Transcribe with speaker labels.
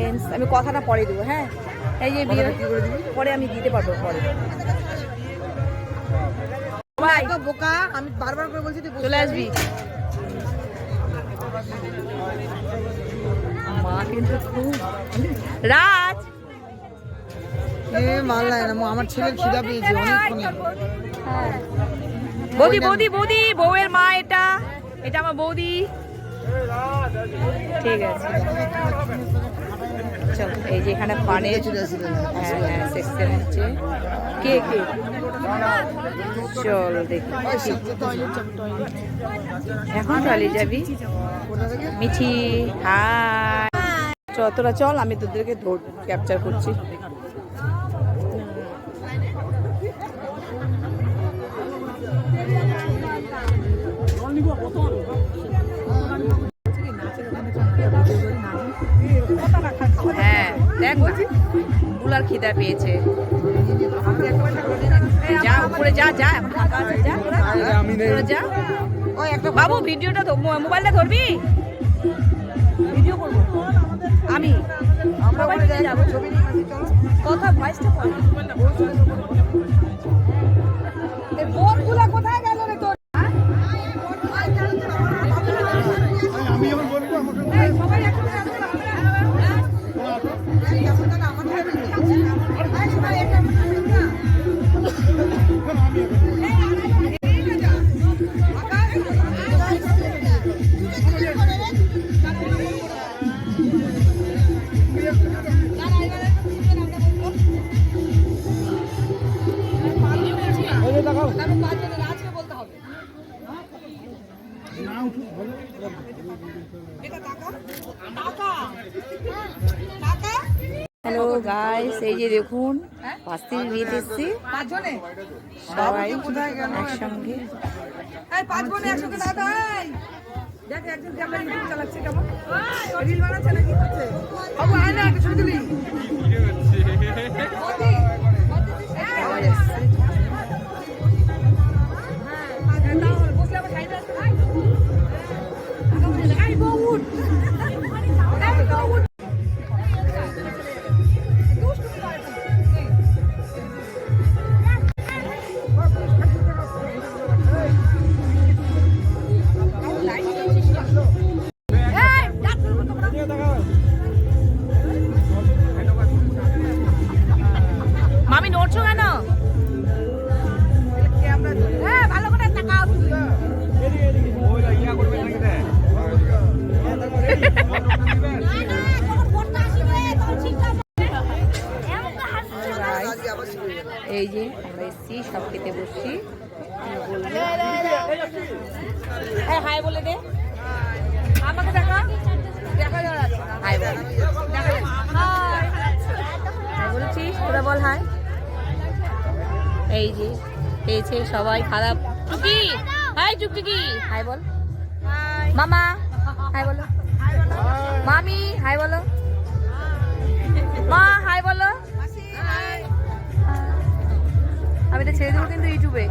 Speaker 1: Friends, আমি কথাটা পরে দেবো। হ্যাঁ, এই যে বিয়ে পরে আমি দিতে পারবো পরে। ভাই
Speaker 2: বোকা, আমি বারবার করে বলছি তুই
Speaker 1: চলে আসবি। মা কিন্তু খুব রাজ
Speaker 2: মাল নাই না, আমার ছেলের খিদা পেয়েছে অনেকক্ষণ।
Speaker 1: বৌদি বৌদি বৌদি, বউয়ের মা এটা, এটা আমার বৌদি। ঠিক আছে চল, এই যে এখানে পানে সেকশন হচ্ছে। কে কে চল দেখি, এখন চলে যাবি মিঠি। হাই তোরা চল, আমি তোদেরকে ক্যাপচার করছি। হ্যাঁ দেখ না, বুলার খিদা পেয়েছে। যা উপরে যা, যা এখন ফাঁকা আছে, যা তোরা যা। বাবু ভিডিওটা তো, মোবাইলটা ধরবি, ভিডিও করবো আমি। আমরা যাবো, কথা ভয়েসটা কর। বোনগুলা কোথায় গেল রে তোর? সবাই হ্যালো গাইস, এই যে দেখুন পাঁচদিন বিয়েতে এসছি সবাই একসঙ্গে। দেখ একজন ক্যামেরা ইউটিউব চালাচ্ছে, কেমন রিল বানাচ্ছে নাকি করছে? বাবু আয় না, একটা ছবি তুলি। মামি নড়ছো কেন? ভালো করে তাকাও। এই যে আমরা এসছি, সব খেতে বসছি। হাই বলে দে, আমাকে দেখা, দেখা যাচ্ছে। হাই বল, দেখা যাচ্ছে। বলছিস তোরা বল হাই। এই যে পেয়েছে সবাই খারাপ। টুকি হাই, টুকি হাই বল। মামা হাই বলো, মামি হাই বলো, মা হাই বলো। আমি এটা ছেড়ে দেবো কিন্তু ইউটিউবে।